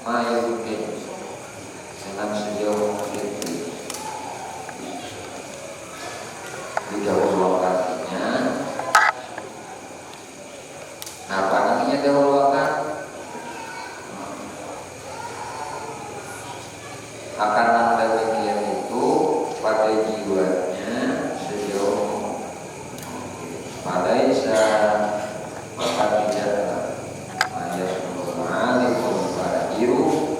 mungkin dengan sejauh mungkin di dahulu waktunya. Apa namanya dahulu waktu? Akan demikian itu pada jiwanya sejauh pada isa maka tidak ayat mengalir pada jiru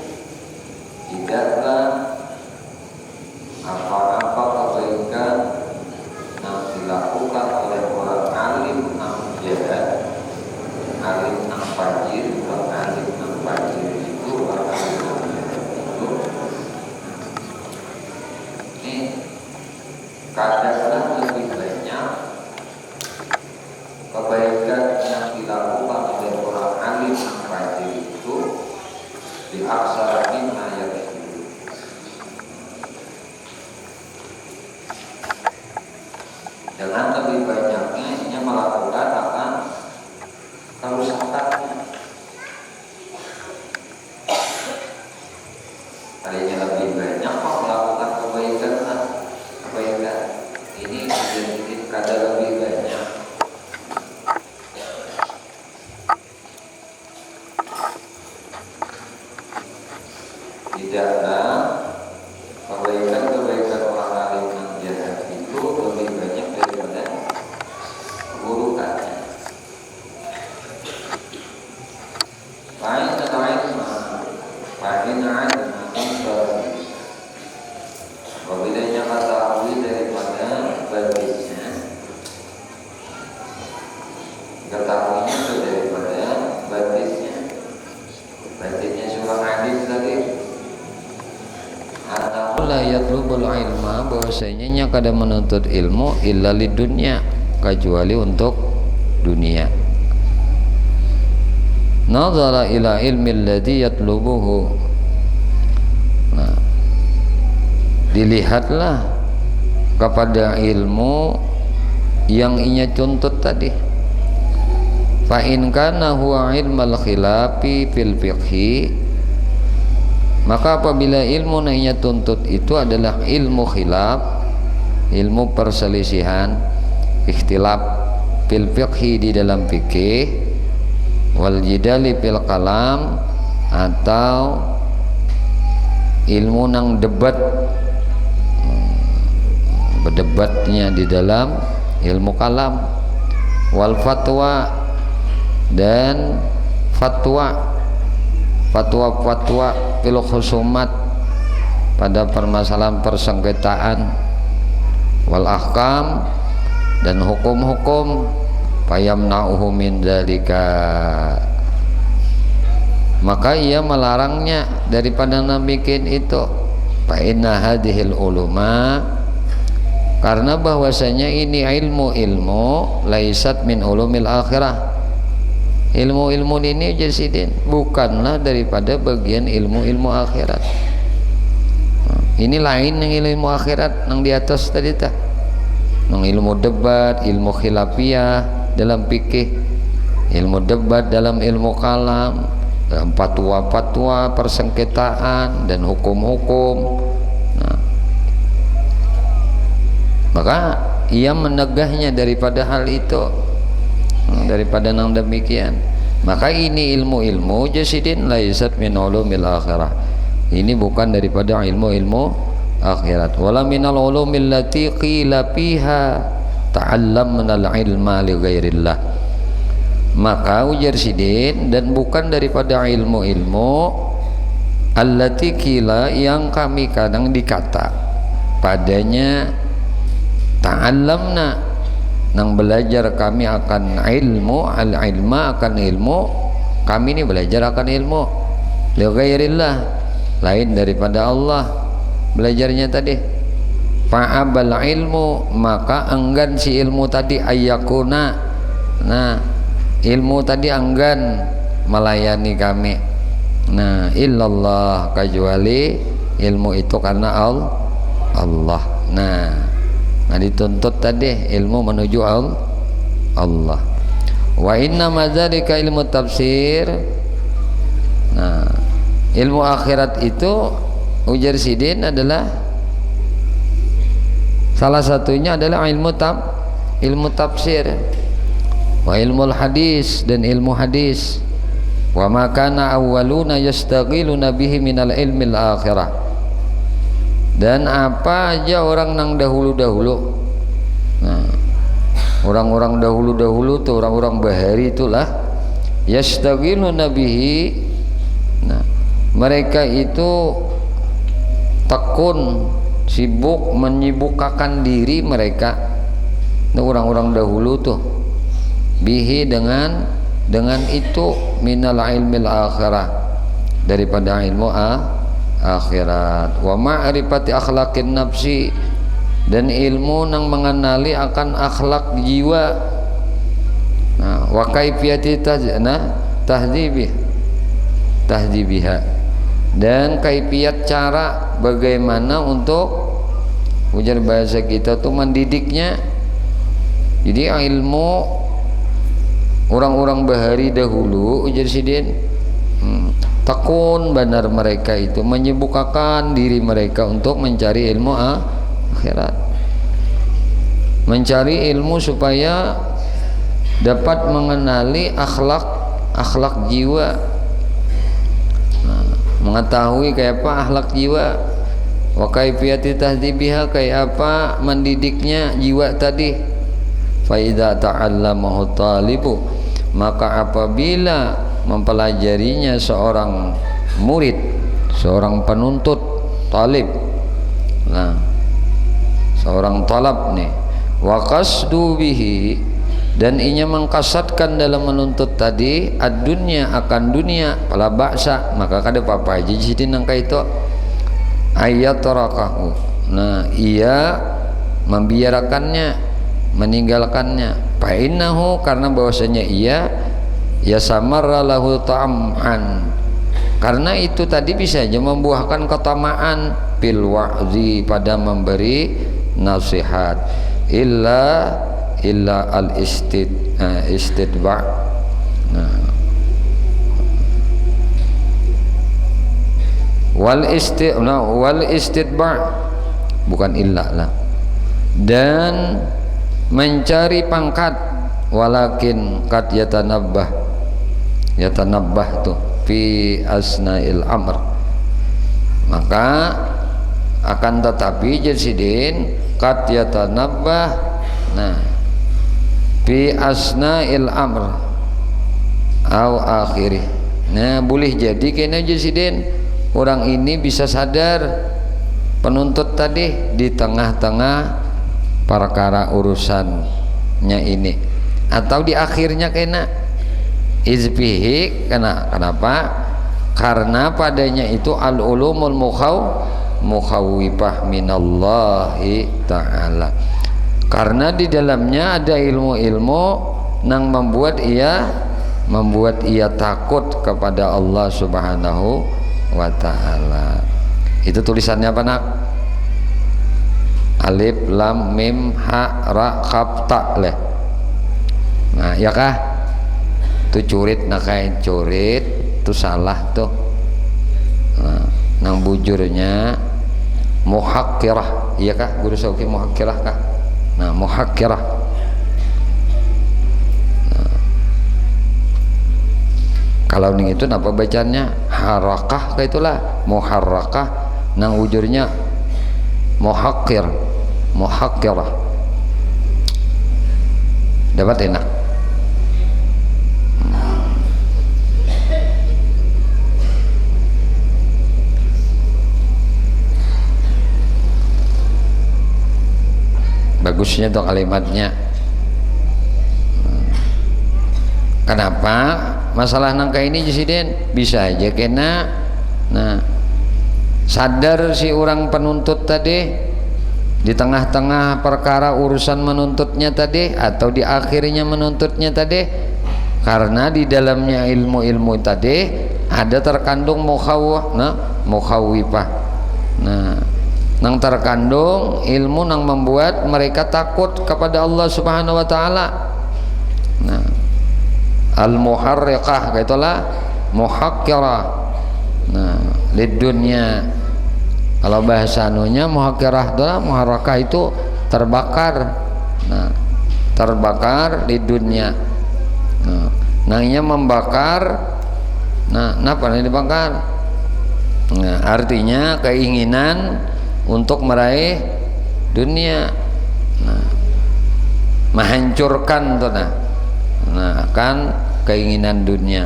tidaklah apa-apa kebaikan yang dilakukan oleh orang alim amjad, alim fajir, orang alim fajir itu orang alim itu kadang-kadang lebih banyak kebaikan yang dilakukan oleh orang alim fajir itu di aksara ayat itu. Dengan lebih banyaknya ia melakukan akan kerusakannya. Tadinya lebih banyak kok melakukan kebaikan. Ini sedikit kadar lebih banyak. Tidaklah kebaikan orang alim yang jahat itu lebih banyak daripada keburukannya. Apabila ketahui daripada batisnya, ketahuinya itu daripada batisnya surah hadis tadi. Atau la yatlubul ilma, bahwasanya kada menuntut ilmu illa lidunya, kecuali untuk dunia. Nazara ila ilmi alladhi yatlubuhu, nah, dilihatlah kepada ilmu yang ia tuntut tadi. Fa in kana huwa ilmal khilafi fil fiqhi, maka apabila ilmu yang ia tuntut itu adalah ilmu khilaf, ilmu perselisihan, ikhtilaf fil fiqhi di dalam fikih, wal jidali fil kalam, atau ilmu nang debat, berdebatnya di dalam ilmu kalam, wal fatwa, dan fatwa fil khusumat, pada permasalahan persengketaan, wal ahkam, dan hukum-hukum, fayamna'uhu min dzalika, maka ia melarangnya daripada nabikin itu. Fa inna hadhil uluma, karena bahwasanya ini ilmu laisat min ulumil akhirah, ilmu-ilmu ini jasidin bukanlah daripada bagian ilmu-ilmu akhirat. Ini lain yang ilmu akhirat yang di atas tadi tah, yang ilmu debat, ilmu khilafiyah dalam fikih, ilmu debat dalam ilmu kalam, dalam fatwa persengketaan dan hukum-hukum. Nah, maka ia menegahnya daripada hal itu, daripada nang demikian. Maka ini ilmu-ilmu jasidin laisat min ulumil akhirah, ini bukan daripada ilmu-ilmu akhirat. Wala minal ulumil lati qila fiha ta'allamna al-ilma li ghairillah, maka ujar sidin, dan bukan daripada ilmu-ilmu allati qila, yang kami kadang dikata padanya ta'allamna, nang belajar kami akan ilmu, al-ilma akan ilmu, kami ini belajar akan ilmu li ghairillah, lain daripada Allah belajarnya tadi. Fa'abal ilmu, maka enggan si ilmu tadi ayyakuna, nah ilmu tadi enggan melayani kami, nah illallah, kecuali ilmu itu karena Allah. Nah dituntut tadi ilmu menuju Allah. Wa inna madzalika ilmu tafsir, nah Ilmu akhirat itu ujar Sidin adalah salah satunya adalah ilmu tafsir wa ilmu hadis dan ilmu hadis. Wa ma kana awwaluna yastaghiluna bihi minal ilmil akhirah. Dan apa aja orang nang dahulu-dahulu. Nah, orang-orang dahulu-dahulu tuh orang-orang bahari itulah yastaghiluna bihi. Nah, mereka itu tekun sibuk menyibukkan diri mereka. Nah, orang-orang dahulu tuh bihi dengan itu minal ilmil akhirah, daripada ilmu akhirat. Wa ma'rifati akhlaqin nafsi, dan ilmu nang mengenali akan akhlak jiwa. Nah, wa kaifiyati tahdzibiha, dan kaifiyat cara bagaimana untuk ujar bahasa kita tuh mendidiknya. Jadi ilmu orang-orang bahari dahulu ujar Sidin tekun benar mereka itu menyibukkan diri mereka untuk mencari ilmu akhirat, mencari ilmu supaya dapat mengenali akhlak jiwa. Nah, mengetahui kayak apa akhlak jiwa, wa kaifiyati tahdzibiha, kayak apa mendidiknya jiwa tadi. Fa idza ta'allamahu talibu, maka apabila mempelajarinya seorang murid, seorang penuntut, talib, nah seorang talab nih, wa qasdu bihi, dan inya mengkasatkan dalam menuntut tadi ad-dunya akan dunia, pala baksa, maka kada apa-apa aja jadi nangka itu ayat tarakahu. Nah, ia membiarkannya, meninggalkannya. Fa'innahu, karena bahwasanya ia ya samarra lahu ta'am'an, karena itu tadi bisa aja membuahkan ketamaan bil wa'zi, pada memberi nasihat, illa al istidba'. Nah, wal istidba' bukan illa lah, dan mencari pangkat, walakin qad yatanabbah tuh fi asna'il amr, maka akan tetapi Sidin qad yatanabbah, nah fi asna'il amr au akhirih. Nah, boleh jadi kena Sidin orang ini bisa sadar penuntut tadi di tengah-tengah perkara urusannya ini, atau di akhirnya kena izbihi. Kenapa? Karena padanya itu al-ulumul mukhawwifah minallahi ta'ala, karena di dalamnya ada ilmu-ilmu yang membuat ia takut kepada Allah Subhanahu wa ta'ala. Itu tulisannya apa nak? Alif lam mim ha ra kaf ta leh. Nah, ya kah? Tu curit, nah kayak curit tu salah tuh. Nah, nang bujurnya muhakkirah, iya kah? Guru Sauki muhakkirah kah? Nah, muhakkirah. Nah, kalau ning itu napa bacanya? Harakah, kayak itulah muharrakah, nang bujurnya muhakkirah. Dapat enak. Bagusnya tuh kalimatnya. Kenapa masalah nangka ini Sidin? Bisa aja kena. Nah, sadar si orang penuntut tadi di tengah-tengah perkara urusan menuntutnya tadi, atau di akhirnya menuntutnya tadi, karena di dalamnya ilmu-ilmu tadi ada terkandung mukhawwifah. Nah, nang terkandung ilmu nang membuat mereka takut kepada Allah Subhanahu wa ta'ala. Nah, al-muharriqah kaitulah muhakkirah. Nah, lidunya. Kalau bahasa anunya muhakirah muharakah itu terbakar. Nah, terbakar lidunya. Nah, nangnya membakar. Nah, kenapa ini dibakar? Nah, artinya keinginan untuk meraih dunia. Nah, menghancurkan tuh nah kan keinginan dunia.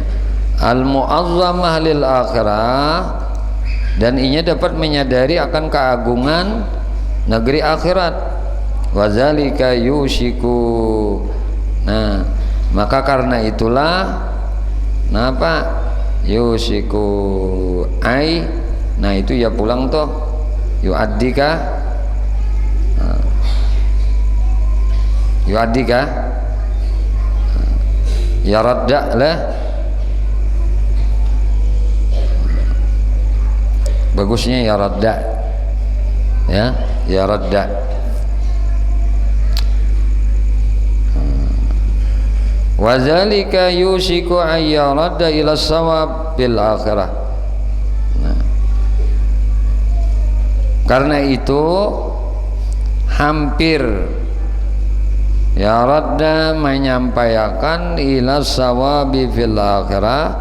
Al mu'azzamah lil akhirah, dan inya dapat menyadari akan keagungan negeri akhirat. Wazalika yushiku. Nah, maka karena itulah napa yushiku ai, nah itu ya pulang toh yu'addika. Nah, yu'addika ya radda lah, bagusnya ya radda, ya radda. Wazalika yusiku ayyaradda ila sawab bil akhirah. Nah, karena itu hampir ya radda menyampaikan ila sawabi fil akhirah,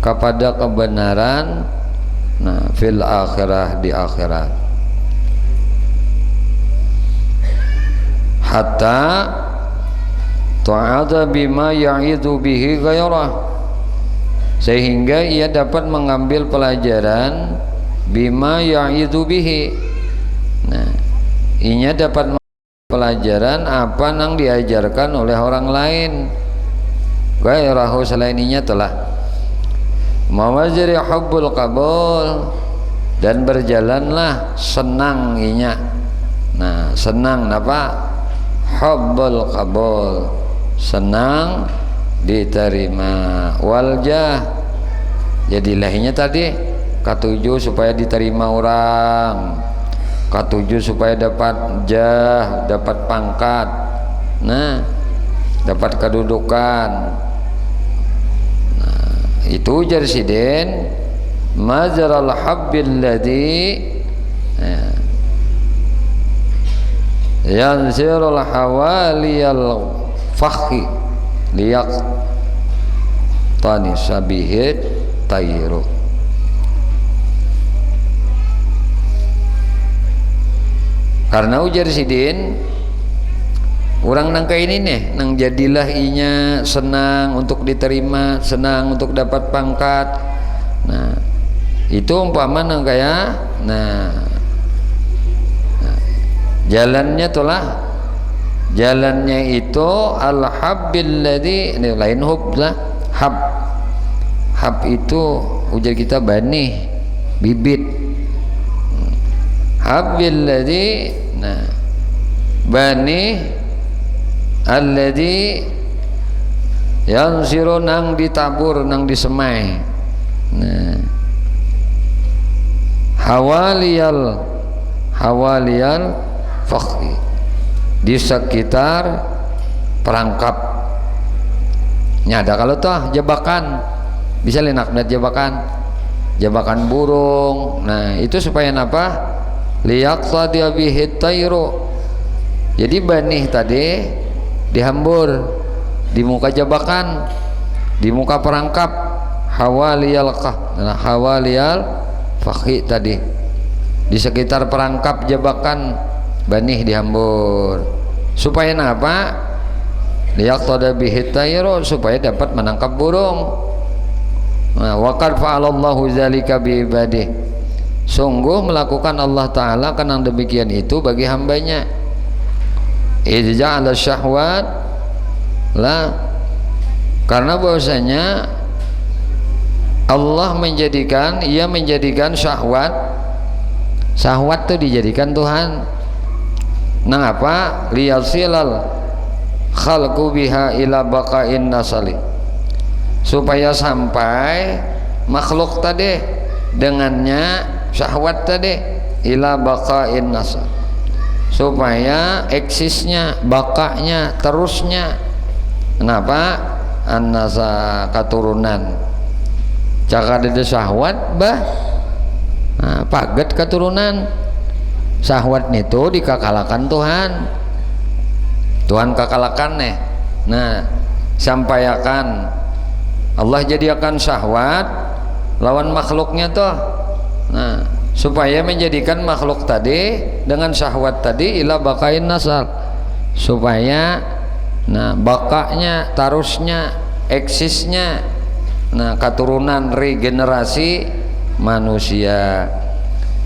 kepada kebenaran fil akhirah, di akhirat. Hatta ta'adha bima ya'idu bihi ghairah, sehingga ia dapat mengambil pelajaran bima ya'idu bihi. Nah, inya dapat pelajaran apa yang diajarkan oleh orang lain. Ghairahu, selain inya telah mawajri hubbul qabul, dan berjalanlah senang inya. Nah, senang apa? Hubbul qabul, senang diterima. Waljah, jadilahnya tadi katujuh supaya diterima orang, katujuh supaya dapat jah, dapat pangkat, nah dapat kedudukan. Nah, itu jarsidin majaral habbil ladzi yanzirul hawaliyal fakhi liyak tani sabihit tayru. Karena ujar sidin orang nangka ini nih, nang jadilah inya senang untuk diterima, senang untuk dapat pangkat. Nah, itu umpama nang kaya jalannya itulah, jalannya itu al-habbil ladzi, ini lain hub lah, hab itu ujar kita banih, bibit. Habbil ladzi, nah banih alladzi yansiru, nang ditabur, nang disemai. Nah, hawaliyal fakhi, di sekitar perangkapnya ada. Kalau toh jebakan, bisa linak net jebakan burung. Nah, itu supaya apa? Liyaqtadi bihi tayru. Jadi banih tadi dihambur di muka jebakan, di muka perangkap. Hawaliyal fakhi tadi, di sekitar perangkap jebakan banih dihambur supaya apa? Liyaqtada bihi tayru, supaya dapat menangkap burung. Nah, wa qad fa'alallahu dzalika bi ibadihi, sungguh melakukan Allah Ta'ala kan yang demikian itu bagi hambanya. Ija'ala syahwat lah, karena bahwasanya Allah menjadikan syahwat itu dijadikan Tuhan. Nang apa? Liyasilal khalqu biha ila baqain nasali, supaya sampai makhluk tadi dengannya syahwat tadi ila baqain nasal, supaya eksisnya, bakanya, terusnya. Kenapa? An-nasa, keturunan. Cakap ada syahwat bah Nah, paget keturunan syahwat itu dikakalakan Tuhan. Tuhan kakalakan nih. Nah, sampaikan Allah jadikan syahwat lawan makhluknya tuh. Nah, supaya menjadikan makhluk tadi dengan syahwat tadi ila bakain nasal, supaya nah bakanya, tarusnya, eksisnya, nah keturunan regenerasi manusia.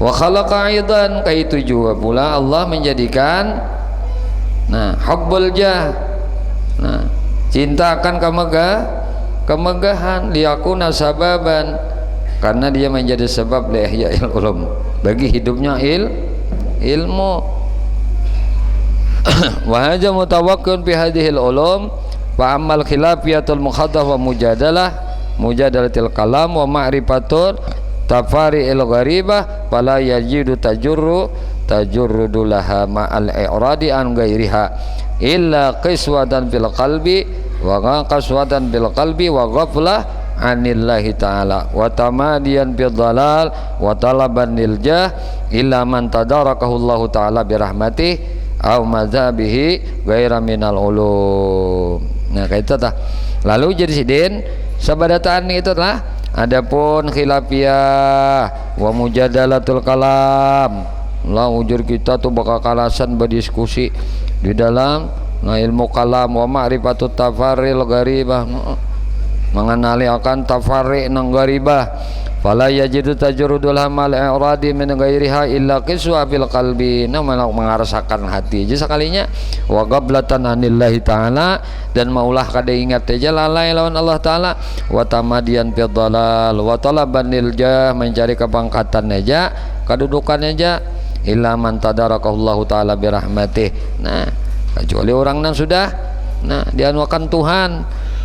Wa khalaqa aidan, kaitu juga pula Allah menjadikan nah hubbul jah, nah cinta akan kemegahan, liyakuna sababan, karena dia menjadi sebab li ihya'il ulum, bagi hidupnya ilmu. Wa hadza mutawakkil fi hadhil ulum wa amal khilafiyatul mukhaddah wa mujadalatil kalam wa ma'rifatul tafari'il gharibah fala yajidu tajurrudulaha ma'al i'radi an ghairiha illa qiswatan fil qalbi wa qaswatan bil qalbi wa ghaflah anillahi ta'ala wa tamadiyan bil dalal wa talaban lil jah illa man tadarakahu Allah ta'ala bi rahmatih aw madzabihi ghaira minal ulum. Nah kayak itu tah. Lalu jadi sidin sabadataan itu lah. Adapun khilafiyah wa mujadalatul kalam, lah ujur kita tuh bakal kalasan berdiskusi di dalam nah ilmu kalam wa ma'rifatut tafarril gharibah, mengenali akan tafarri nang gharibah. Fala yajidu tajrudul hamal i'radi min ghairiha illa qiswa fil qalbi, namanya mengarasakan hati aja sekalinya wa ghablatan anillahi ta'ala, dan maulah kada ingat aja lalai lawan Allah ta'ala, wa tamadian fil dalal wa talaban lil jah, mencari kepangkatan aja, kedudukan aja, illa man tadarakahu ta'ala bi rahmatih. Nah kecuali orang yang sudah nah dianuakan Tuhan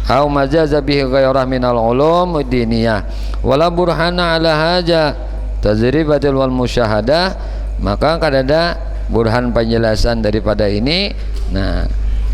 au majaza bihi ghairah minal ulum diniyah wala burhana ala haja tajribatil wal musyahadah, maka kadada burhan penjelasan daripada ini. Nah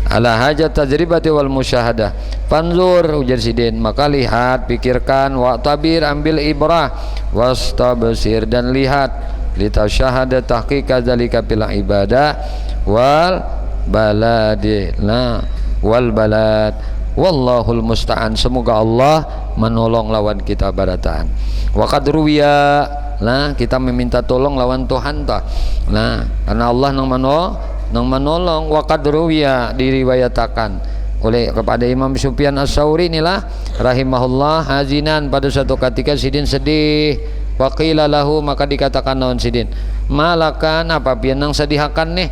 ala haja tajribati wal musyahadah fanzur ujar sidin, maka lihat, pikirkan, wa tabir, ambil ibrah, wastabsir, dan lihat, litasyahada tahqiqa dzalika fil ibadah wal baladi la wal balad wallahul musta'an. Semoga Allah menolong lawan kita barataan. Wa qad ruwiya, nah kita meminta tolong lawan Tuhan ta. Nah karena Allah nang menolong. Wa qad ruwiya, diriwayatakan oleh kepada Imam Sufyan As-Tsauri inilah rahimahullah, hazinan, pada suatu ketika sidin sedih. Wa qila lahu, maka dikatakan lawan sidin, malakan apa pian nang sedihakan nih.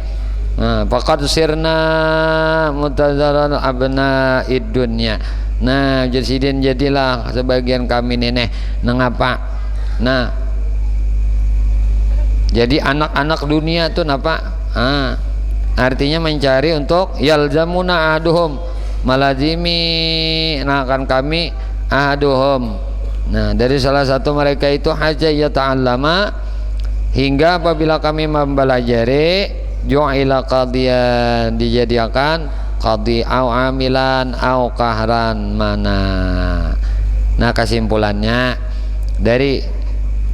Nah, faqad sirna mutazaran abnaid dunya. Nah, jadi jadilah sebagian kami nenek nengapa. Nah, jadi anak-anak dunia tuh napa? Artinya mencari untuk yalzamuna ahaduhum, malazimi akan kami ahaduhum. Nah, dari salah satu mereka itu haja ya ta'allama, hingga apabila kami mempelajari ju'ila qadiyan, dijadikan qadi au amilan au kahran mana. Nah kesimpulannya dari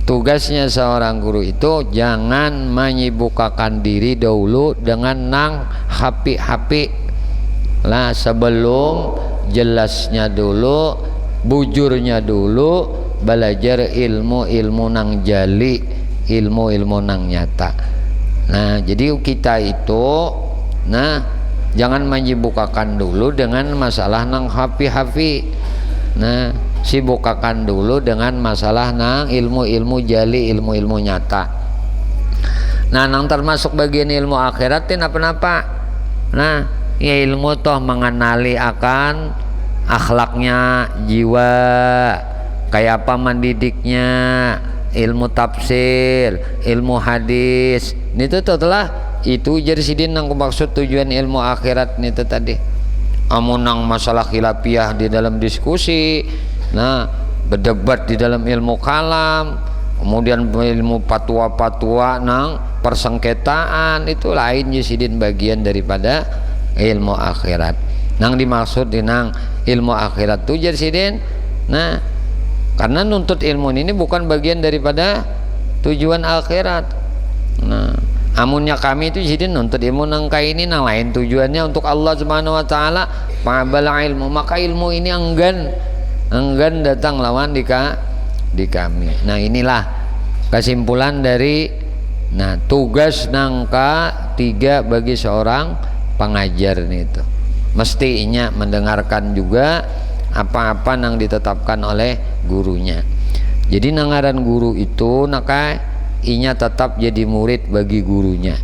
tugasnya seorang guru itu jangan menyibukkan diri dahulu dengan nang hapi-hapi lah, sebelum jelasnya dulu, bujurnya dulu, belajar ilmu nang jali, ilmu nang nyata. Nah jadi kita itu nah jangan menyibukkan dulu dengan masalah nang hapi-hapi. Nah sibukakan dulu dengan masalah nang ilmu jali, ilmu nyata. Nah nang termasuk bagian ilmu akhirat ini apa-apa. Nah ya ilmu toh mengenali akan akhlaknya jiwa, kayak apa mendidiknya, ilmu tafsir, ilmu hadis. Itu telah itu jadi sidin nang maksud tujuan ilmu akhirat itu tadi. Amun nang masalah khilafiyah di dalam diskusi, nah berdebat di dalam ilmu kalam, kemudian ilmu patwa nang persengketaan, itu lain sidin bagian daripada ilmu akhirat. Nang dimaksud di nang ilmu akhirat itu jadi sidin. Nah karena nuntut ilmu ini bukan bagian daripada tujuan akhirat. Nah, amunnya kami itu jadi nuntut ilmu nangka ini nah lain tujuannya untuk Allah Subhanahu wa taala, fa'abal ilmu, maka ilmu ini enggan datang lawan di kami. Nah, inilah kesimpulan dari tugas nangka 3 bagi seorang pengajar itu. Mestinya mendengarkan juga apa-apa yang ditetapkan oleh gurunya. Jadi nangaran guru itu naka inya tetap jadi murid bagi gurunya,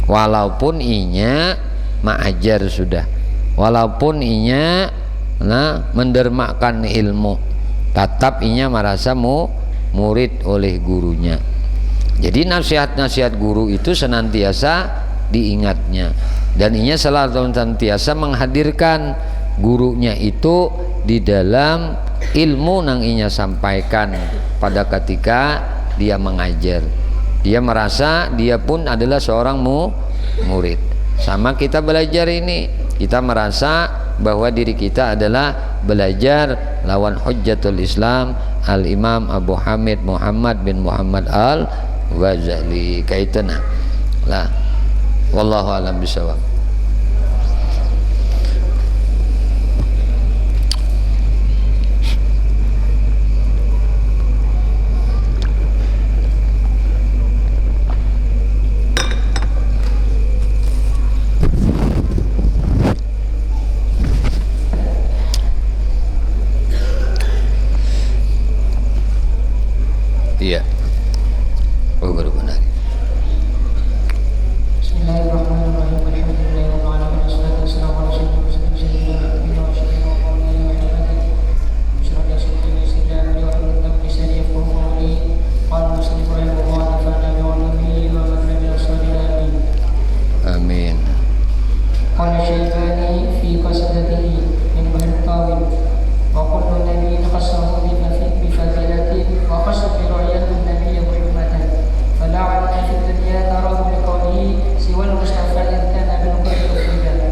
walaupun inya mengajar sudah, walaupun inya mendermakan ilmu, tetap inya merasa murid oleh gurunya. Jadi nasihat-nasihat guru itu senantiasa diingatnya, dan inya selalu senantiasa menghadirkan gurunya itu di dalam ilmu yang inya sampaikan pada ketika dia mengajar. Dia merasa dia pun adalah seorang murid. Sama kita belajar ini, kita merasa bahwa diri kita adalah belajar lawan Hujjatul Islam Al-Imam Abu Hamid Muhammad bin Muhammad Al-Ghazali kaitana lah. Wallahu a'lam bishawab. Iya. Oh, baru benar. Bismillahirrahmanirrahim. Alhamdulillahirabbil alamin. Wassalatu wassalamu ala sayyidina Muhammadin wa alihi Amin. Qala Syaibani fi qasidatihi min bahr tawil wa kullu nabiyyin khassahu bi fadilati wa khassa bi ru'yatin nabiyyi Muhammadan fala 'ala fi dunya tarahu bi qawlihi siwa al-mustafa in kana bil qadri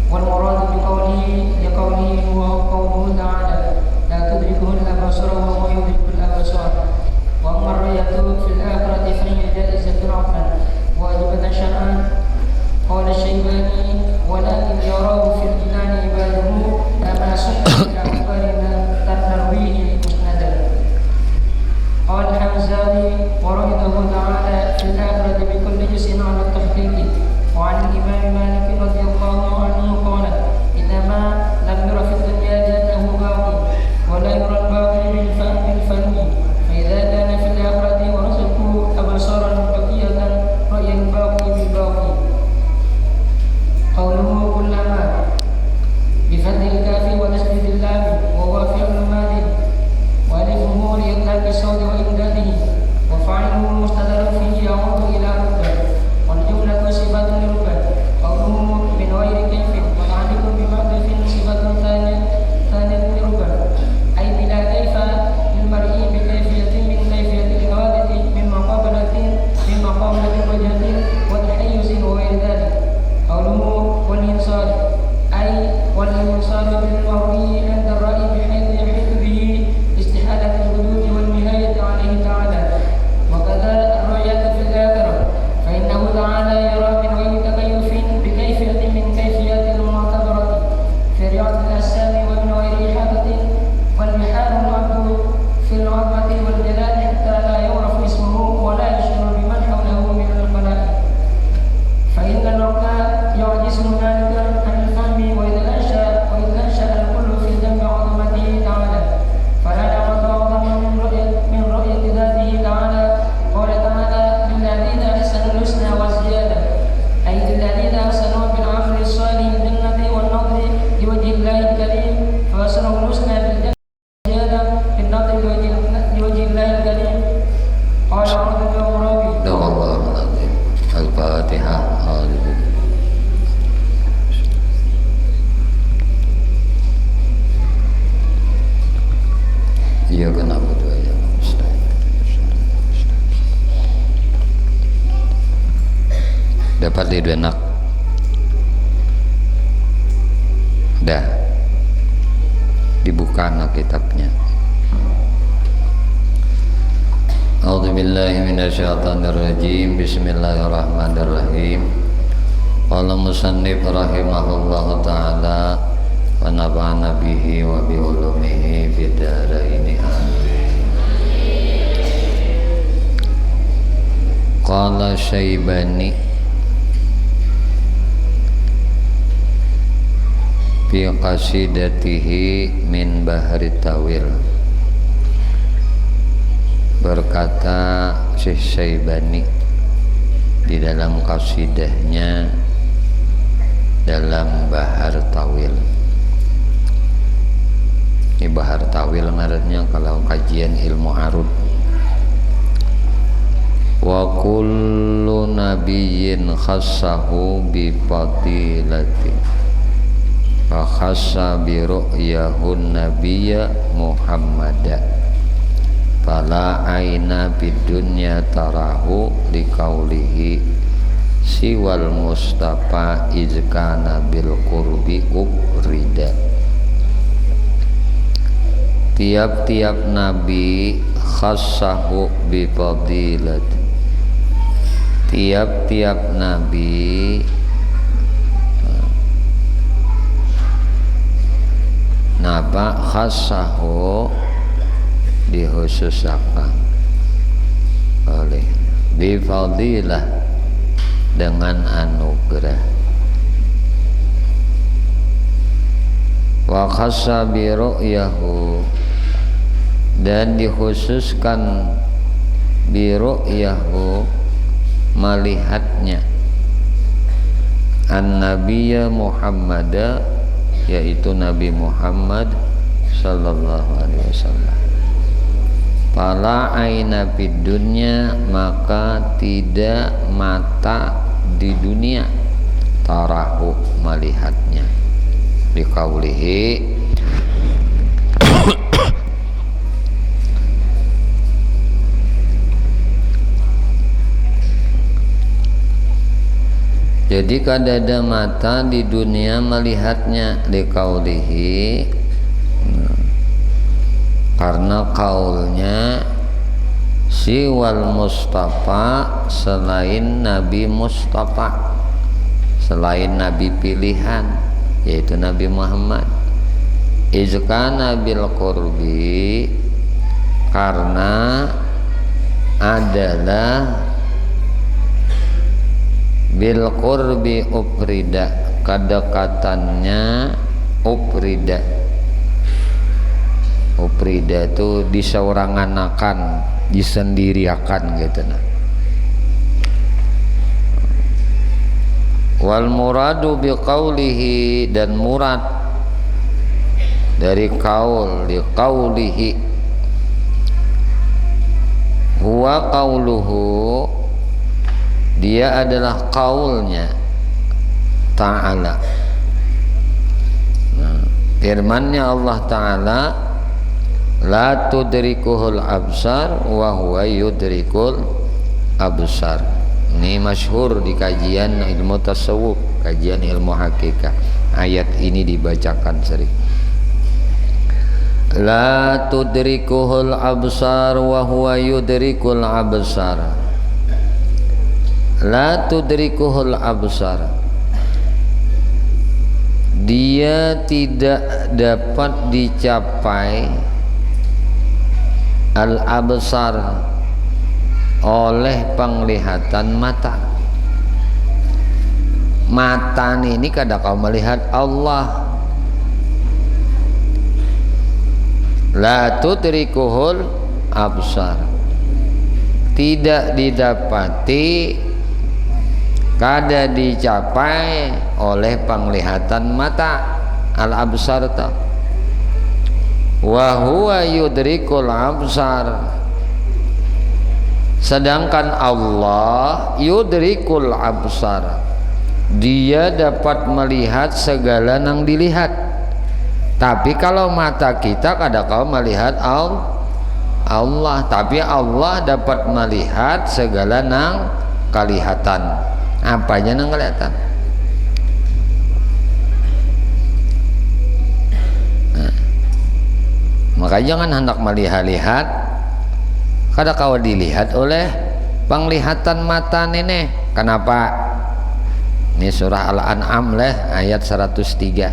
wal murad bi qawlihi ya qawlihi wa qawluhu ta'ala la tudrikuhu al-absar wa huwa yudriku al-absar wa amma ar-ru'yatu fil akhirati fa hiya jaizatun 'aqlan wa wajibatan syar'an. Qala Syaibani walakin yarahu fil jinani ibaduhu kama sunnah ila akbarina tanarwihi musnadan. Qala Hamzali wa rahidahu ta'ala fil akhirati bi kulli juz'in 'ala at-tahqiqi wa 'an Imam Malik radhiyallahu anhu qala innama lam yura fid dunya jannahu baqi wa la yura al-baqi bil fanni fa idza kana fil akhirati wa rasaku absaran baqiyatan ra'yan baqi bil baqi. Qawluhu kullama bifadhil kafi wa tasdidil lam wa huwa fi'l madhi wa alifuhu li itlaqi sawdi wa imdadihi wa fa'iluhu mustadrakun fihi ya'udu ila rubban wal jumlatu sifatun li rubban. Qawluhu min ghairi kayfin muta'alliqun bi ma'dufin sifatun thaniyatun li rubban ay bila kayfa lil mar'i bi kayfiyatin min kayfiyatil hawadith min maqabalatin wajhatin wa tahayyuzin wa ghairi dhalik. Qawluhu wal insar ay wal insar bil mawdi inda ar-ra'i bihaythu yahitu bihi istihalat al-hudud wal nihayat 'alayhi ta'ala wa kadha ar-ru'yat fil akhirah fa innahu ta'ala yara min ghayri takayyufin bi kayfiyatin min kayfiyatil mu'tabarati fi riyad al-asami wa min ghayri ihadatin wal bihar al-'abdu fil 'azmati wal jalali hatta la yu'raf ismuhu wa la yash'uru biman hawlahu min al-khalaiq fa inna al-mar'a يعجز ذلك عن الفهم وإذا أنشأ الكل في ذنب عظمته تعالى فلا نعمة أعظم من رؤية ذاته تعالى. قال تعالى للذين أحسنوا الحسنى وزيادة أي للذين أحسنوا بالعمل الصالح الجنة والنظر لوجه الله الكريم فأحسنوا الحسنى بالجنة وزيادة في النظر لوجه الله الكريم. قال عبد الغراوي الفاتحة. Iya kan Abu Dawud. Dapat di 2 anak. Dah. Dibuka anak kitabnya. A'udzu billahi minasyaitonir rajim. Bismillahirrahmanirrahim. Qala musannif rahimahullahu taala wa nafa'ana bihi wa bi ulumihi fid dharain amin. Qala Syaibani fi qasidatihi min bahri tawil. Berkata Syekh Syaibani di dalam qasidahnya dalam Bahar Tawil. Ini Bahar Tawil maksudnya kalau kajian ilmu arud. Wa kullu nabiyyin khassahu bi fadilati fa khassa bi ru'yahun nabiyya Muhammada fala aina bid dunya tarahu liqaulihi siwal mustafa izkana bil qurbi ubrida. Tiap-tiap nabi khassahu bi fadilat. Tiap-tiap nabi naba khassahu dikhususkan oleh bifadilah dengan anugerah, wa khassa bi ru'yahu dan dikhususkan bi ru'yahu melihatnya an-nabiyya Muhammada yaitu Nabi Muhammad sallallahu alaihi wasallam. Fala aina fid dunya maka tidak mata di dunia tarahu melihatnya biqaulihi jadi kadada mata di dunia melihatnya liqaulihi karena kaulnya siwal Mustafa selain Nabi Mustafa, selain Nabi pilihan yaitu Nabi Muhammad, izkana bil qurbi karena adalah bil qurbi uprida kedekatannya uprida. Uprida itu diseoranganakan, disendiriakan gitu nah. Wal muradu biqaulihi dan murad dari qaul li qaulihi huwa qauluhu dia adalah qaulnya ta'ala. Nah, firman-Nya Allah Ta'ala la tudrikuhul absar wa huwa yudrikul absar. Ini masyhur di kajian ilmu tasawuf, kajian ilmu hakikat. Ayat ini dibacakan sering. La tudrikuhul absar wa huwa yudrikul absar. La tudrikuhul absar. Dia tidak dapat dicapai al-absar oleh penglihatan mata. Mata ini kadang kau melihat Allah. La tudrikuhul absar. Tidak didapati kada dicapai oleh penglihatan mata al-absar ta. Wa huwa yudrikul absar. Sedangkan Allah yudrikul absar. Dia dapat melihat segala yang dilihat. Tapi kalau mata kita kadang-kadang melihat Allah, tapi Allah dapat melihat segala yang kelihatan. Apanya yang kelihatan? Maka jangan hendak melihat-lihat kada kawa dilihat oleh penglihatan mata nenek. Kenapa? Ini surah Al-An'am lah ayat 103.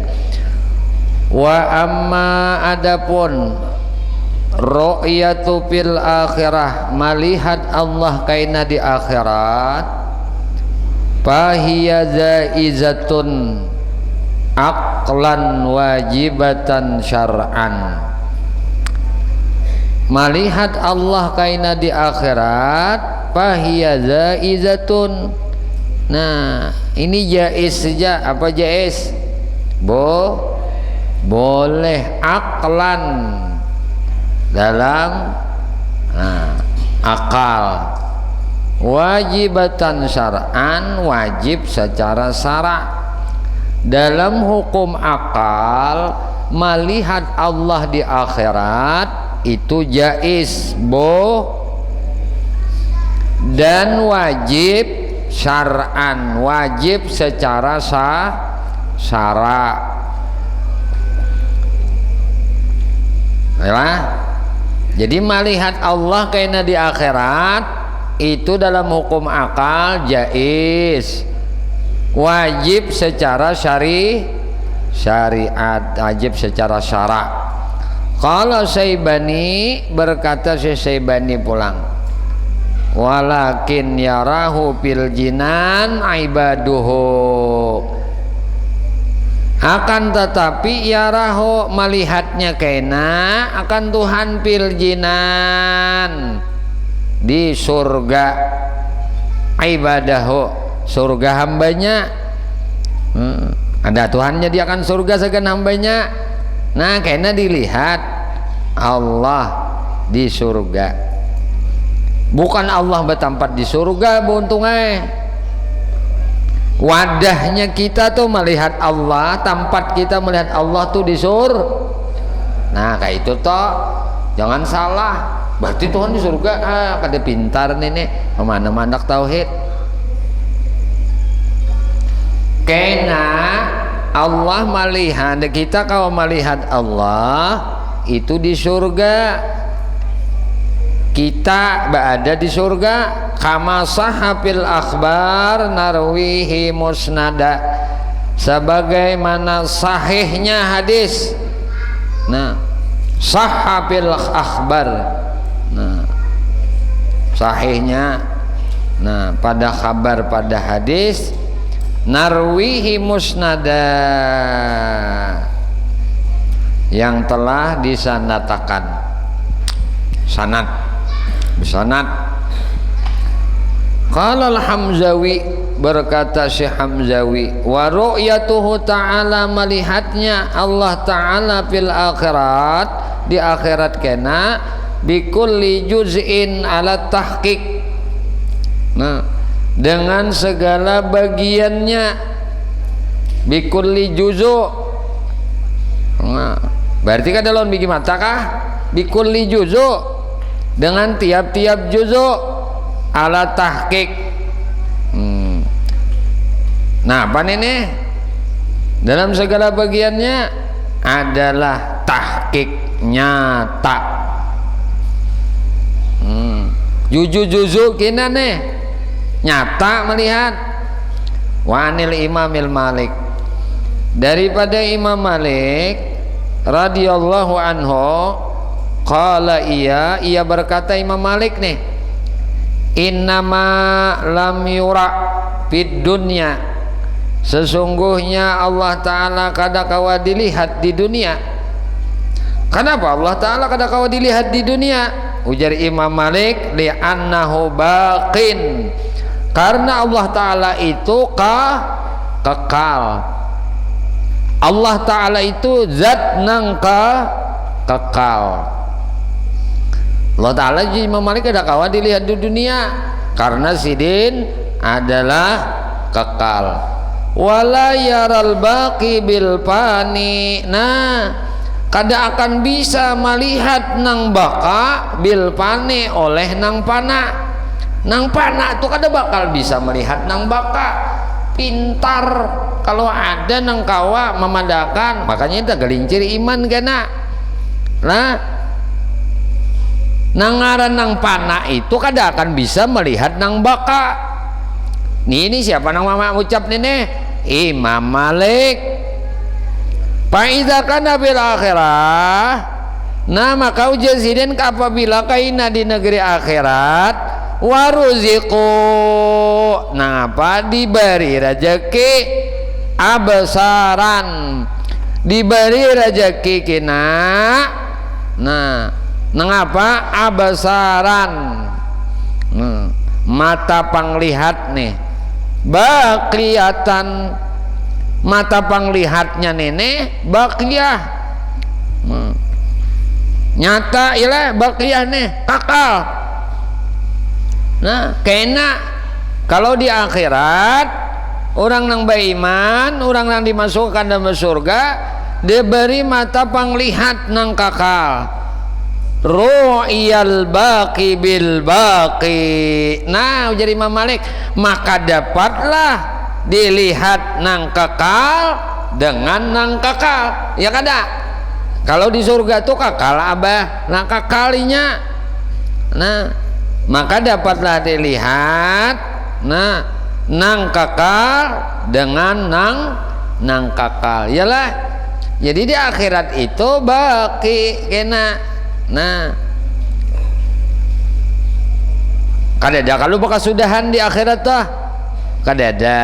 Wa amma adapun ru'yatu fil akhirah, melihat Allah kaina di akhirat, fahiya zaizatun aqlan wajibatan syar'an. Melihat Allah kaina di akhirat, fahiya zaizatun. Nah, ini jaiz saja. Apa jaiz? Boleh aklan dalam akal, wajibatan syar'an, wajib secara syara'. Dalam hukum akal, melihat Allah di akhirat itu jaiz, dan wajib syar'an, wajib secara syara'. Jadi melihat Allah kaina di akhirat itu dalam hukum akal jaiz, wajib secara syariat, wajib secara syara'. Kalau Syaibani, berkata Syaibani pulang, walakin yarahu fil jinan ibaduhu, akan tetapi yarahu melihatnya kena akan Tuhan fil jinan, di surga, ibadahu surga hambanya. Ada Tuhannya, dia akan surga segan hambanya. Nah kena dilihat Allah di surga, bukan Allah bertempat di surga buntungnya. Wadahnya kita tuh melihat Allah, tempat kita melihat Allah tuh di surga. Nah kayak itu toh, jangan salah. Berarti Tuhan di surga. Kada pintar nenek mana mandak tauhid. Kena Allah melihat kita, kalau melihat Allah itu di surga, kita berada di surga. Kama sahafil akhbar narwihi musnada, sebagaimana sahihnya hadis. Nah sahafil akhbar, nah sahihnya, nah pada kabar, pada hadis, narwihi musnada, yang telah disanadakan, sanad, sanad. Qala al-Hamzawi, berkata Syekh Hamzawi, wa ru'yatuhu ta'ala, melihatnya Allah ta'ala fil akhirat, di akhirat kena, bikulli juz'in ala tahqiq. Nah dengan segala bagiannya, bikulli juzu'. Nah berarti kan dalam bagi mata kah? Bikulli juzu', dengan tiap-tiap juzu', ala tahqiq. Nah apa ini? Dalam segala bagiannya adalah tahqiq nyata. Juzu-juzu kina nih nyata melihat. Wanil Imamil Malik, daripada Imam Malik radhiyallahu anhu, qala ia berkata Imam Malik nih, innama lam yura fid dunya, sesungguhnya Allah Ta'ala kada kawa dilihat di dunia. Kenapa Allah Ta'ala kada kawa dilihat di dunia? Ujar Imam Malik, li'annahu baqin, karena Allah Ta'ala itu kekal. Allah Ta'ala itu zat nang kekal. Allah Ta'ala Imam Malik kada kawa dilihat di dunia, karena sidin adalah kekal. Wala yaral baqi bil fani, nah kada akan bisa melihat nang baka bil fani, oleh nang pana. Nang pana itu kada bakal bisa melihat nang baka. Pintar kalau ada nang kawa memadakan, makanya itu gelincir iman kena. Nah Nang ngaran nang pana itu kada akan bisa melihat nang baka. Ini siapa nang mama ucap nih? Imam Malik. Fa'idza kana bil akhirah, nah maka ujaziden apabila kaina di negeri akhirat, waruziqu, nah apa diberi rezeki abesaran, diberi rezeki kina, nah nengapa abesaran, mata panglihat nih, baqiyatan, mata panglihatnya nenek baqiyah, nyata ilah baqiyah nih kakal. Nah kena kalau di akhirat orang nang beriman, orang nang dimasukkan dalam surga diberi mata panglihat nang kakal, ru'yal baqi bil baqi. Nah jadi Imam Malik, maka dapatlah dilihat nang kekal dengan nang kekal, ya kada? Kalau di surga tuh kekal abah nang kekalinya. Nah maka dapatlah dilihat nah nang kekal dengan nang kekal, yalah. Jadi di akhirat itu baki kena. Nah kada ada kalau bekas sudahan di akhirat tuh kada ada.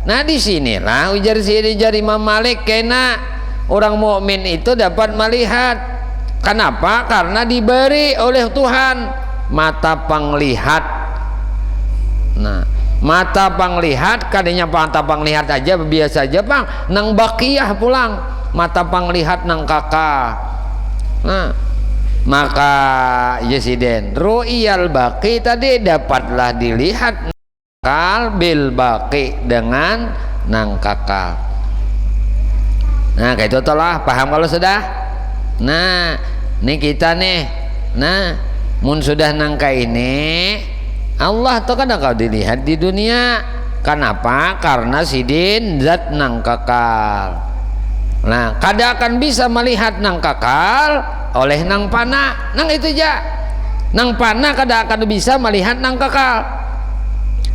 Nah disinilah ujar Imam Malik kena orang mukmin itu dapat melihat. Kenapa? Karena diberi oleh Tuhan mata panglihat. Nah mata panglihat kadanya mata panglihat aja biasa aja bang, nang bakiyah pulang mata panglihat nang kakak. Nah maka Yesiden ru'yal baqi tadi dapatlah dilihat kakal bil baqi dengan nang kakal. Nah kayak itu telah paham kalau sudah. Nah ini kita nih, nah mun sudah nangka ini Allah tuh kan kau dilihat di dunia. Kenapa? Karena sidin zat nang kakal. Nah kada akan bisa melihat nang kakal oleh nang pana, nang itu aja. Nang pana kada akan bisa melihat nang kakal.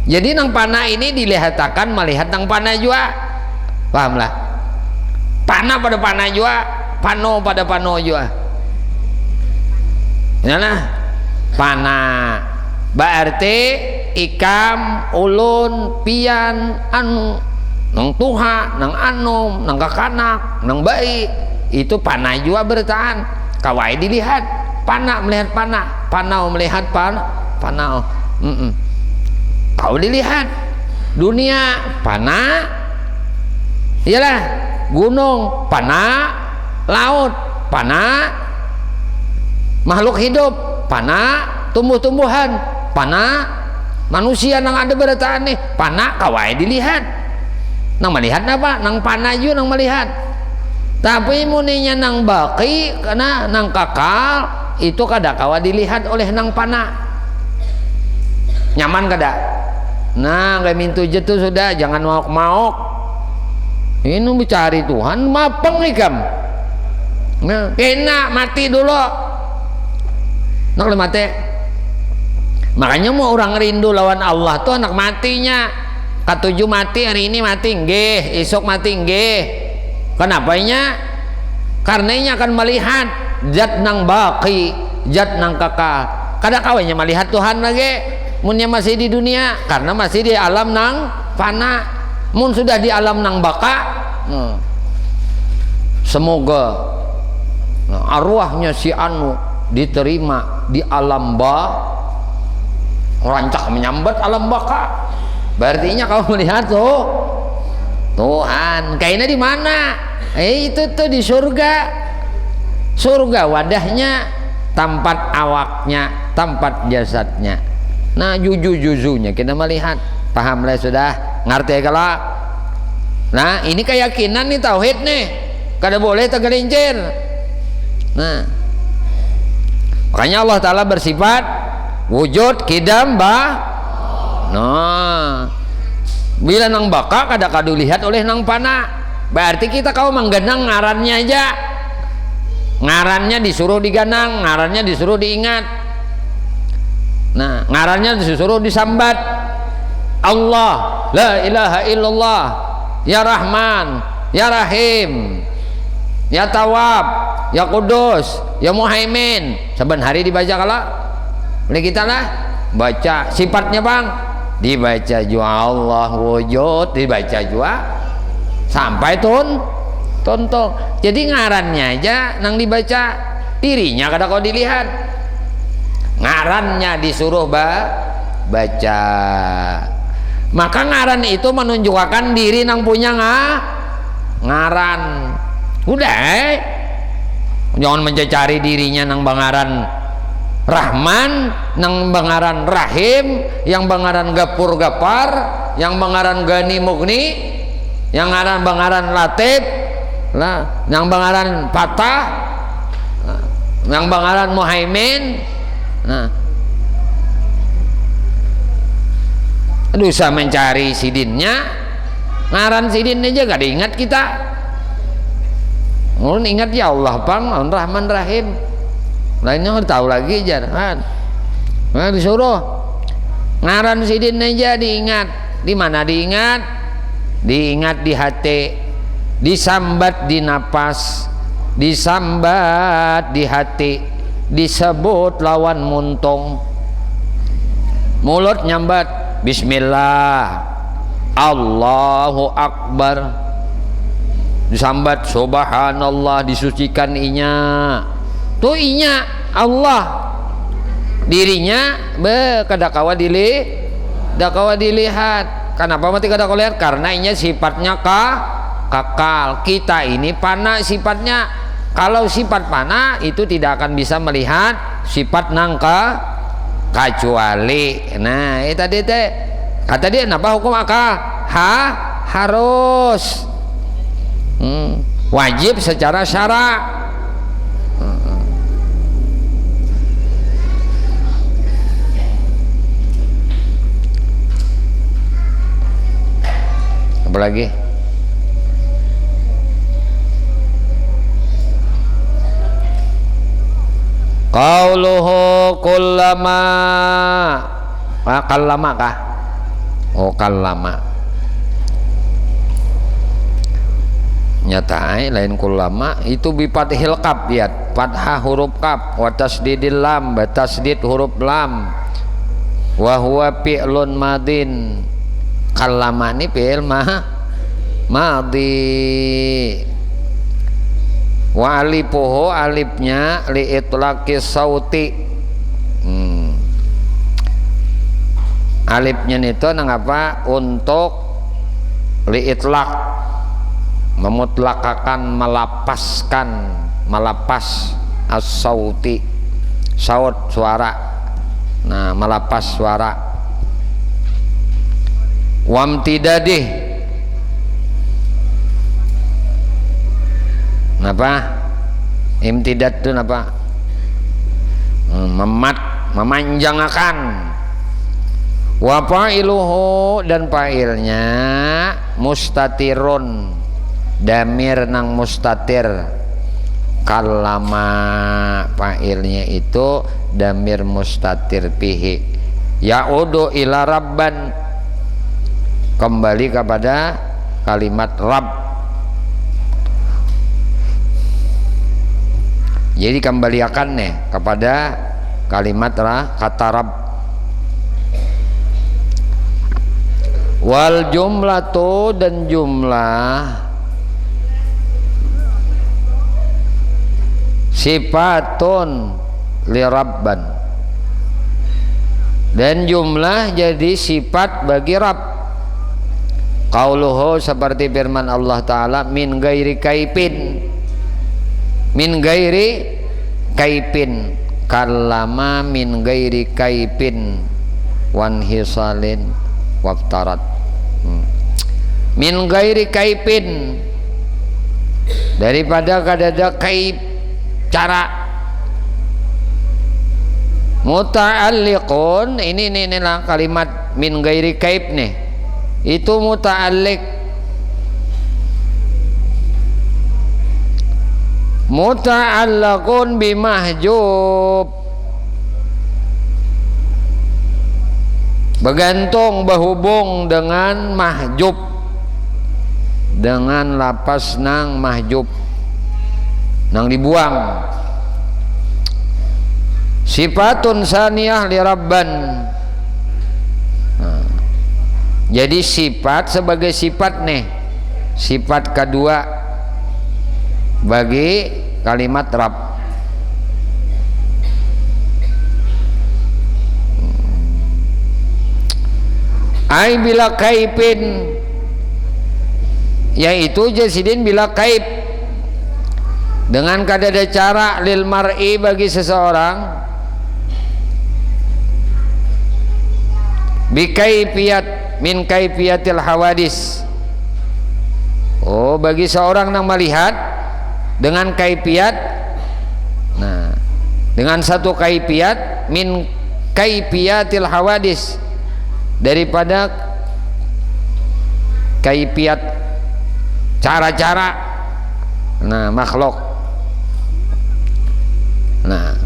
Jadi nang pana ini dilihatkan melihat nang pana juga, pahamlah? Pana pada pana juga, pano pada pano juga. Nah, pana berarti ikam, ulun, pian, anu, nang tuha, nang anom, nang kakanak, nang bayi, itu pana juga bertahan. Kawai dilihat, pana melihat pana, panau melihat panau. Kau dilihat dunia pana, iyalah gunung pana, laut pana, makhluk hidup pana, tumbuh-tumbuhan pana, manusia nang ada bertahan nih pana kawai dilihat. Nang melihat apa? Nang pana juga nang melihat. Tapi muninya nang baki karena nang kakal itu kada kawa dilihat oleh nang pana. Nyaman kada? Nah kayak mintu jetu sudah, jangan maok-maok. Ini mencari Tuhan mapeng ikam. Nah, kena mati dulu. Nak mati. Makanya mau orang rindu lawan Allah tuh anak matinya. Katujuh mati hari ini mati nggih, esok mati nggih. Kenapanya? Karena ini akan melihat zat nang baki, zat nang kakal. Kada kawanya melihat Tuhan lagi. Munnya masih di dunia, karena masih di alam nang fana. Mun sudah di alam nang baka, semoga arwahnya si anu diterima di alam rancak menyambat alam baka. Berarti kau melihat tuh Tuhan. Kayaknya di mana? Itu tuh di surga. Surga wadahnya, tempat awaknya, tempat jasadnya. Nah juju-jujunya kita melihat. Pahamlah sudah, ngerti kalau. Nah ini keyakinan nih, tauhid nih, kada boleh tergelincir. Nah makanya Allah Ta'ala bersifat wujud kidam nah bila nang baka kada kadu lihat oleh nang pana. Berarti kita kau menggenang ngarannya aja. ngarannya disuruh diganang, ngarannya disuruh diingat. Nah, ngarannya disuruh disambat. Allah, la ilaha illallah, ya Rahman, ya Rahim, ya Tawab, ya Kudus, ya Muhaimin. Saban hari dibaca kala. Boleh kita lah baca. Sifatnya bang, dibaca juga Allah wujud, dibaca juga sampai tonton. Jadi ngarannya aja nang dibaca, dirinya kada kau dilihat. Ngarannya disuruh baca. Maka ngaran itu menunjukkan diri nang punya ngaran. Udah, jangan mencari dirinya nang bangaran Rahman, nang bangaran Rahim, yang bangaran Gapur Gapar, yang bangaran Gani Mugni, yang bangaran Latif, lah, yang bangaran Fatah, yang bangaran Muhaimin. Nah, dosa mencari sidinnya, ngaran sidin aja gak diingat kita. Ulun ingat ya Allah bang, Rahman Rahim, lainnya nggak tahu lagi jangan. Nah, disuruh ngaran sidin aja diingat. Di mana diingat? Diingat di hati, disambat di napas, disambat di hati, disebut lawan muntung. Mulut nyambat Bismillah, Allahu Akbar, disambat Subhanallah, disucikan inya. Tuh inya Allah, dirinya kadakawa dilihat. Kenapa mati kadakawa lihat? Karena inya sifatnya kakal. Kita ini pana sifatnya. Kalau sifat pana itu tidak akan bisa melihat sifat nangka kecuali. Nah, itu tadi teh kata dia kenapa hukum akal? Harus wajib secara syara. Apa lagi? Qauluhu kullama, kallama kah? Oh kallama. Nyatai lain kullama itu bifathil kaf ya, fathah huruf kaf, wa tasdidil lam, batasdid huruf lam. Wa huwa fi'lun madin. Kallama ini fi'il madhi. Wa alifuhu, alifnya li itlaqis sauti. Alifnya itu nang apa? Untuk li itlaq, memutlakakan, melapas as-sauti, saut suara. Nah, melapas suara. Wamtidadih, napa? Imtidad itu napa? Memanjangkan. Wa fa'iluhu, dan fa'ilnya mustatirun, damir nang mustatir. Kallama, fa'ilnya itu damir mustatir fihi. Ya'udu ila rabban, kembali kepada kalimat Rabb. Jadi kembalikan nih kepada kalimat kata Rabb. Wal jumlatu, dan jumlah sifatun li Rabban, dan jumlah jadi sifat bagi Rabb. Qauluhu, seperti firman Allah Ta'ala, min gairi kaipin, min gairi kaipin, kallama min gairi kaipin wan hisalin waftarat. Min gairi kaipin, daripada kadada kaip, cara. Muta'alliqun, ini lah kalimat min gairi kaip nih, itu muta'alliq. muta'allaqun bimahjub, bergantung berhubung dengan mahjub, dengan lapas nang mahjub, nang dibuang. Sifatun saniyah li rabban. Nah, jadi sifat sebagai sifat nih, sifat kedua bagi kalimat Rabb. Ai bila kaipin, yaitu jasidin bila kaip, dengan kadada cara lil mar'i bagi seseorang, bi kaifiyat min kaifiyatil hawadis. Oh, bagi seorang yang melihat dengan kaifiyat, nah, dengan satu kaifiyat min kaifiyatil hawadis, daripada kaifiyat cara-cara nah makhluk. Nah,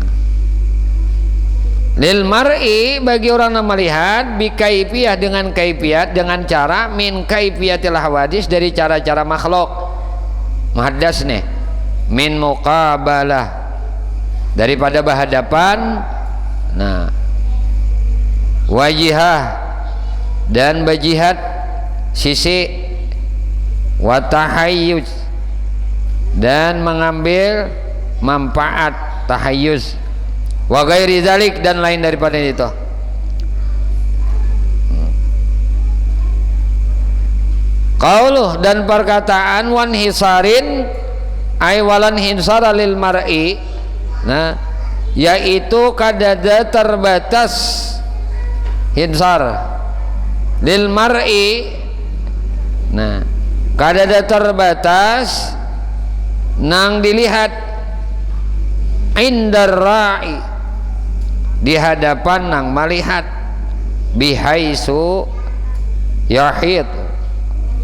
lil mar'i bagi orang yang melihat bi kaifiyah dengan kaifiyat, dengan cara min kaifiyatil hawadis, dari cara-cara makhluk. Muhaddas nih, min muqabalah, daripada berhadapan, nah, wajihah dan bajihat sisi, watahayyuz dan mengambil manfaat, tahayyuz, wa ghairi dzalik dan lain daripada itu. Qauluh dan perkataan wan hisarin ay walan hinsara lil mar'i, nah, yaitu kadada terbatas hinsar lil mar'i, nah, kadada terbatas nang dilihat indar ra'i, di hadapan nang melihat, bihaisu yahid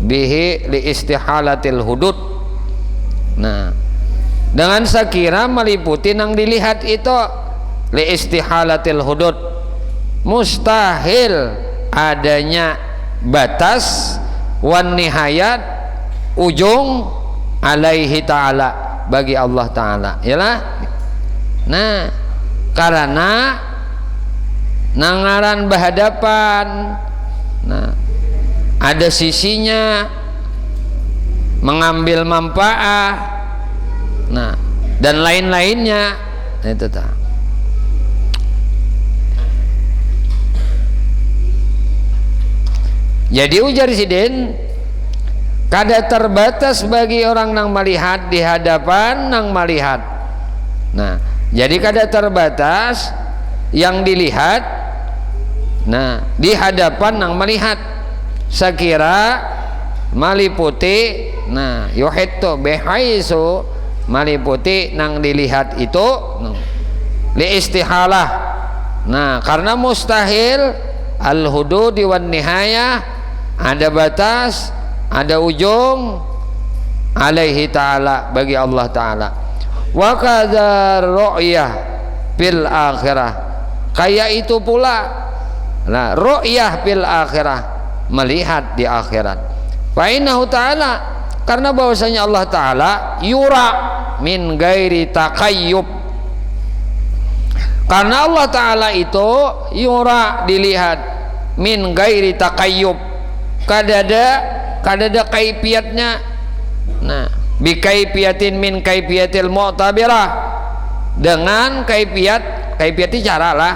bihi li istihalatil hudud, nah, dengan sekira meliputi nang dilihat itu li istihalatil hudud, mustahil adanya batas, wan nihayat ujung, alaihi ta'ala bagi Allah ta'ala, yalah. Nah, karena nangaran berhadapan, nah, ada sisinya mengambil manfaat, nah, dan lain-lainnya, itu tak. Jadi ujar sidin, kada terbatas bagi orang nang melihat di hadapan nang melihat. Nah, jadi kada terbatas yang dilihat, nah, di hadapan nang melihat, sekira maliputi, nah, yuhittu bihaisu maliputi nang dilihat itu, li istihalah, nah, karena mustahil al hududi wan nihayah, ada batas, ada ujung, alaihi ta'ala bagi Allah ta'ala. Wa kadza ru'yah fil akhirah, kayak itu pula, nah, ru'yah fil akhirah, melihat di akhirat. Fa innahu ta'ala, karena bahwasanya Allah ta'ala yura min gairi taqayyub, karena Allah ta'ala itu yura dilihat min gairi taqayyub, kadada kaifiyatnya, nah, bi kaifiyatin min kaifiyatil mu'tabirah, dengan kaifiyati cara lah,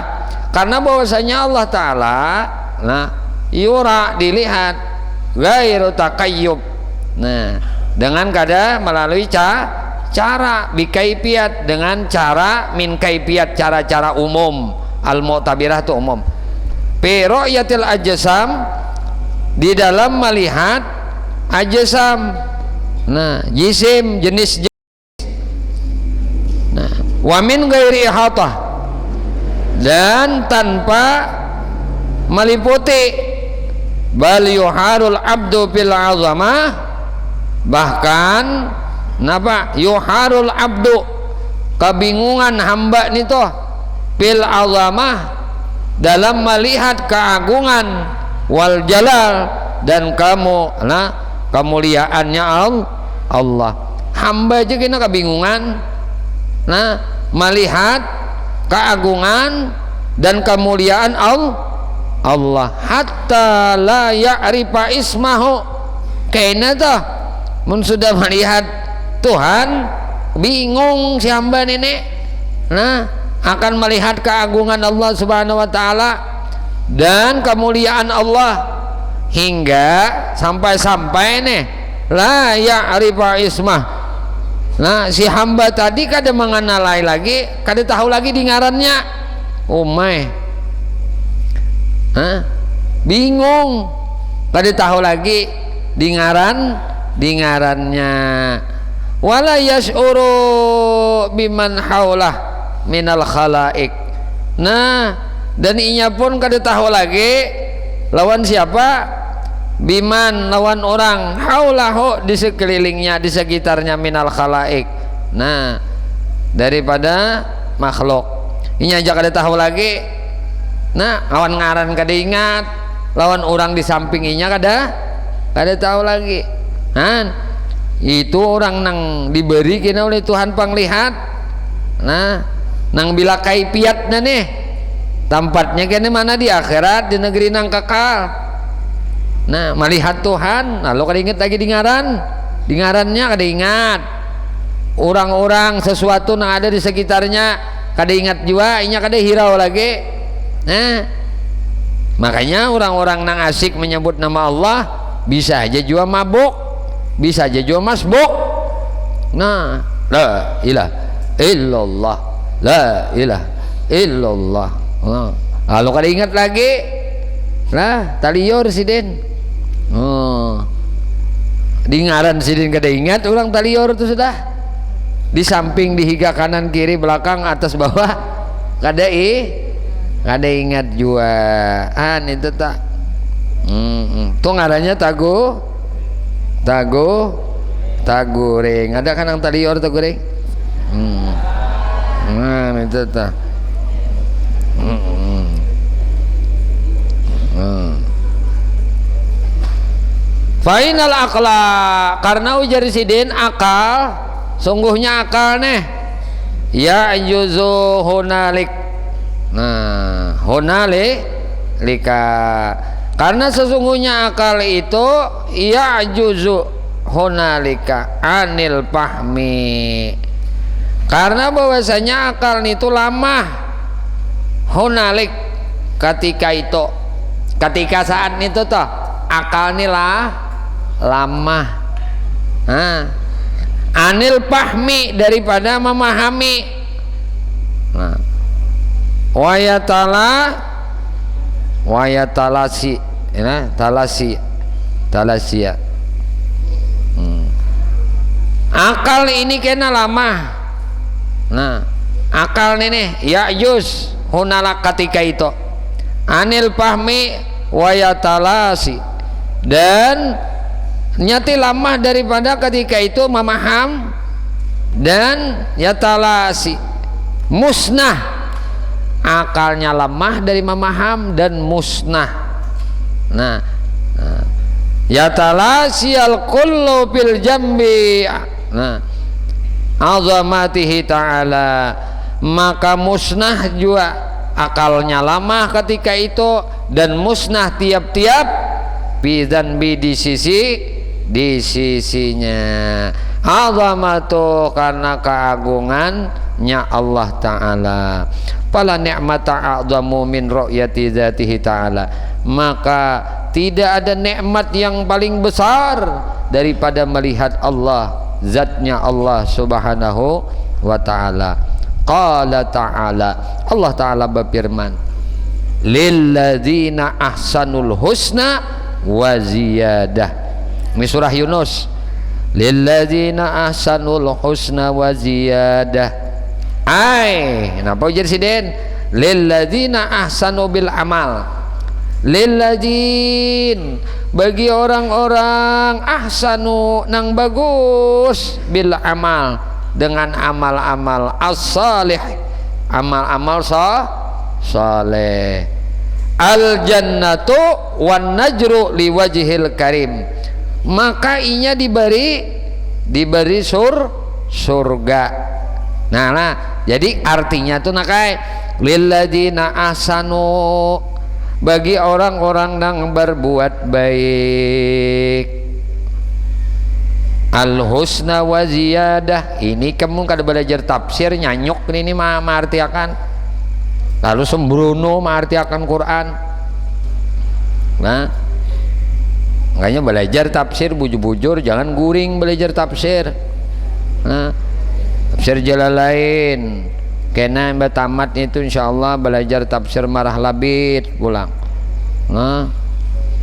karena bahwasanya Allah ta'ala, nah, yura dilihat gairu taqayyub, nah, dengan kada melalui cara bi kaifiyat, dengan cara min kaifiyat, cara-cara umum, al mu'tabirah itu umum. Fi ru'yatil ajsam, di dalam melihat ajsam, nah, jisim, jenis, nah, wa min ghairi ihatah, dan tanpa meliputi, bal yuharul abdu fil azamah, bahkan napa yuharul abdu, kebingungan hamba nito fil azamah, dalam melihat keagungan, wal jalal, dan kemuliaannya Allah. Hamba aja kena kebingungan melihat keagungan dan kemuliaan Allah, hatta la ya'rifa ismahu, kena tuh mun sudah melihat Tuhan bingung si hamba ini akan melihat keagungan Allah Subhanahu wa taala dan kemuliaan Allah, hingga sampai nih la ya'rifa ismah. Si hamba tadi kada mengenalai lagi, kada tahu lagi di ngarannya. Bingung, kada tahu lagi di ngarannya. Wala yash'uru biman haulah minal khalaik. Dan inya pun kada tahu lagi lawan siapa, biman, lawan orang, haulahu, di sekelilingnya, di sekitarnya, minal khalaik, daripada makhluk. Inya aja kada tahu lagi, lawan ngaran kada ingat, lawan orang di samping inya kada tahu lagi. Itu orang nang diberi kena oleh Tuhan panglihat, nang bila kaipiatnya nih tempatnya kena mana, di akhirat, di negeri nang kekal. Melihat Tuhan, lalu kada ingat lagi di ngarannya kada ingat, orang-orang sesuatu yang ada di sekitarnya kada ingat juga, inya kada hirau lagi. Makanya orang-orang nang asik menyebut nama Allah bisa aja juga mabuk, bisa aja juga masbuk. La ilaha illallah, la ilaha illallah. Lalu kada ingat lagi, taliyor sidin. Di ngaran sidin kada ingat, orang taliyor itu sudah di samping, di higa, kanan, kiri, belakang, atas, bawah, kada ingat juga. Itu tak tuh ngarannya taguring. Ada kan yang taliyor taguring? Itu tak. Fainal akla, karena ujar sidin akal, sungguhnya akal nih ya yuzu hunalik. Hunalika, karena sesungguhnya akal itu ya yuzu hunalika anil fahmi, karena bahwasanya akal itu lamah hunalik, ketika itu, ketika saat itu toh akal ini lamah anil fahmi, daripada memahami. Wayatalasi talasia. Akal ini kena lamah. Akal ini ya yus hunalak, ketika itu anil fahmi wayatalasi, dan nyati lamah daripada ketika itu memaham, dan yatalasi musnah, akalnya lemah dari memaham dan musnah. Yatalasi al-kullu fil jambi azamatihi ta'ala, maka musnah juga akalnya lama ketika itu, dan musnah tiap-tiap bidzanbi, di sisinya. Azamatu, karena keagungannya Allah Ta'ala. Fala ni'mata a'zamu min ru'yati dzatihi ta'ala, maka tidak ada nikmat yang paling besar daripada melihat Allah, zatnya Allah Subhanahu wa ta'ala. Qala ta'ala, Allah Ta'ala berfirman, lilladzina ahsanul husna wa ziyadah. Ini surah Yunus. Lilladzina ahsanul husna wa ziyadah. Kenapa ujar sidin? Lilladzina ahsanu bil amal, lilladzin bagi orang-orang ahsanu nang bagus bil amal dengan amal-amal as-salih, amal-amal saleh. Al jannatu wan najru liwajhil karim, maka inya diberi surga. Nah, jadi artinya tuh nakai lilladzina ahsanu bagi orang-orang yang berbuat baik, al husna wa ziyadah. Ini kamu kada belajar tafsir nyanyuk ini mah artiakan, lalu sembrono artiakan Quran. Nah, makanya belajar tafsir bujur-bujur, jangan guring belajar tafsir. Nah, tafsir Jalalain kena yang tamat itu insyaallah belajar tafsir Marah Labid pulang. Nah,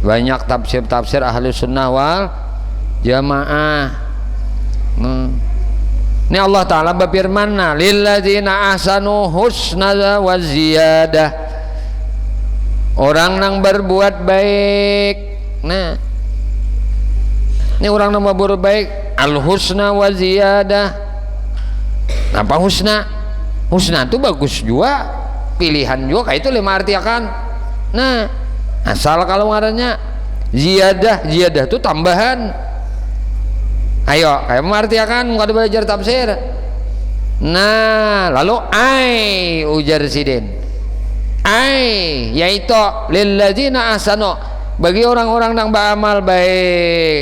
banyak tafsir ahli sunnah wal jamaah. Ini Allah Ta'ala berfirman, lilladzina ahsanu husna wa ziyadah, orang yang berbuat baik. Nah, ini orang yang berbuat baik, al husna wa ziyadah. Apa husna? Husna itu bagus juga, pilihan juga, itu lima arti akan. Nah, asal kalau ngarannya ziyadah, ziyadah itu tambahan. Ayo, kayak mengerti akan nggak ada belajar tafsir. Nah, lalu ujar sidin, yaitu lilladzina ahsanu bagi orang-orang yang beramal baik.